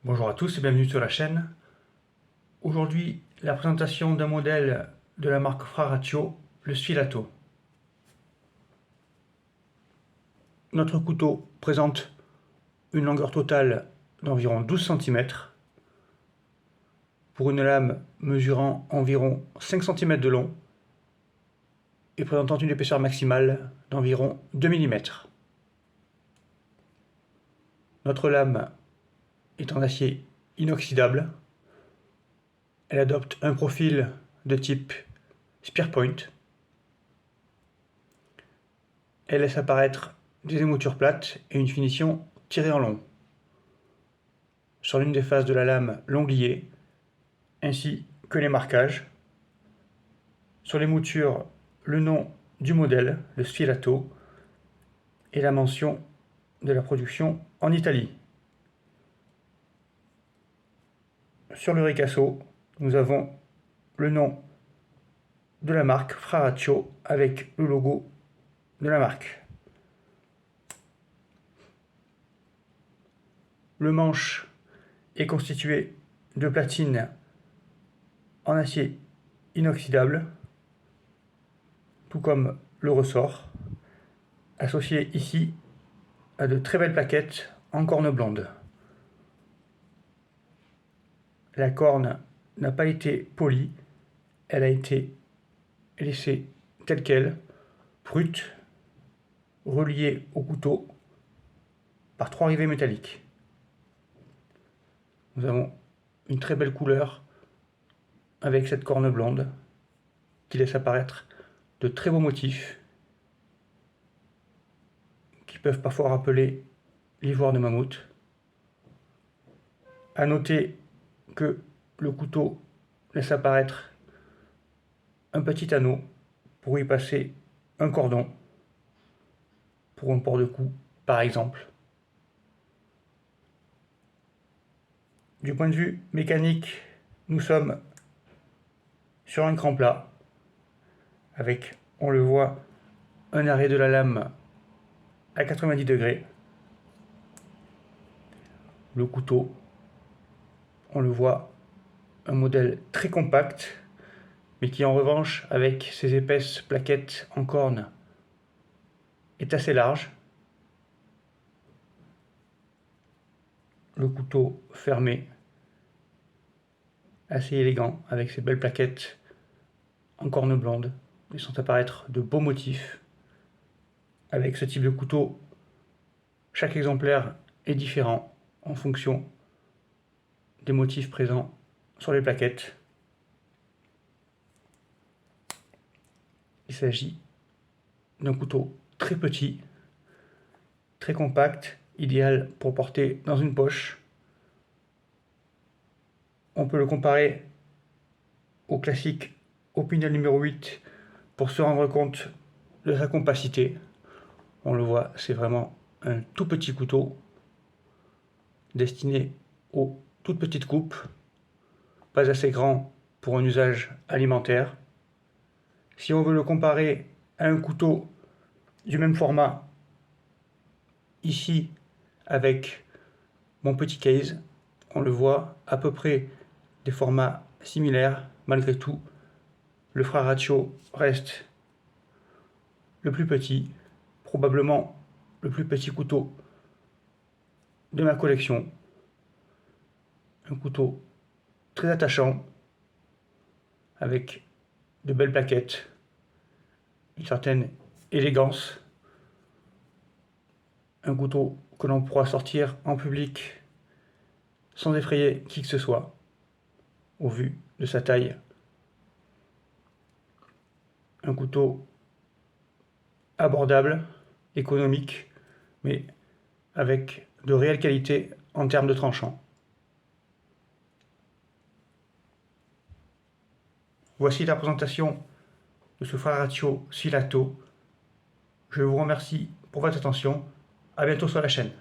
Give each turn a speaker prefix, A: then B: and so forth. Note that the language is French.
A: Bonjour à tous et bienvenue sur la chaîne. Aujourd'hui, la présentation d'un modèle de la marque Fraratio, le Sfilato. Notre couteau présente une longueur totale d'environ 12 cm pour une lame mesurant environ 5 cm de long et présentant une épaisseur maximale d'environ 2 mm. Notre lame est en acier inoxydable. Elle adopte un profil de type Spearpoint. Elle laisse apparaître des émoutures plates et une finition tirée en long. Sur l'une des faces de la lame, l'onglet, ainsi que les marquages. Sur l'émouture, le nom du modèle, le Sfilato, et la mention de la production en Italie. Sur le ricasso, nous avons le nom de la marque Fraratio avec le logo de la marque. Le manche est constitué de platines en acier inoxydable, tout comme le ressort, associé ici à de très belles plaquettes en corne blonde. La corne n'a pas été polie, elle a été laissée telle qu'elle, brute, reliée au couteau par 3 rivets métalliques. Nous avons une très belle couleur avec cette corne blonde qui laisse apparaître de très beaux motifs qui peuvent parfois rappeler l'ivoire de mammouth. A noter que le couteau laisse apparaître un petit anneau pour y passer un cordon pour un port de cou par exemple. Du point de vue mécanique, nous sommes sur un cran plat avec, on le voit, un arrêt de la lame à 90 degrés. Le couteau, on le voit, un modèle très compact, mais qui en revanche, avec ses épaisses plaquettes en corne, est assez large. Le couteau fermé, assez élégant, avec ses belles plaquettes en corne blonde, laissant apparaître de beaux motifs. Avec ce type de couteau, chaque exemplaire est différent en fonction des motifs présents sur les plaquettes. Il s'agit d'un couteau très petit, très compact, idéal pour porter dans une poche. On peut le comparer au classique Opinel numéro 8 pour se rendre compte de sa compacité. On le voit, c'est vraiment un tout petit couteau destiné aux toutes petites coupes, pas assez grand pour un usage alimentaire. Si on veut le comparer à un couteau du même format, ici avec mon petit case, on le voit à peu près des formats similaires. Malgré tout, le Fraratio reste le plus petit, probablement le plus petit couteau de ma collection. Un couteau très attachant, avec de belles plaquettes, une certaine élégance. Un couteau que l'on pourra sortir en public sans effrayer qui que ce soit, au vu de sa taille. Un couteau abordable, économique, mais avec de réelles qualités en termes de tranchant. Voici la présentation de ce Fraratio Sfilato. Je vous remercie pour votre attention. À bientôt sur la chaîne.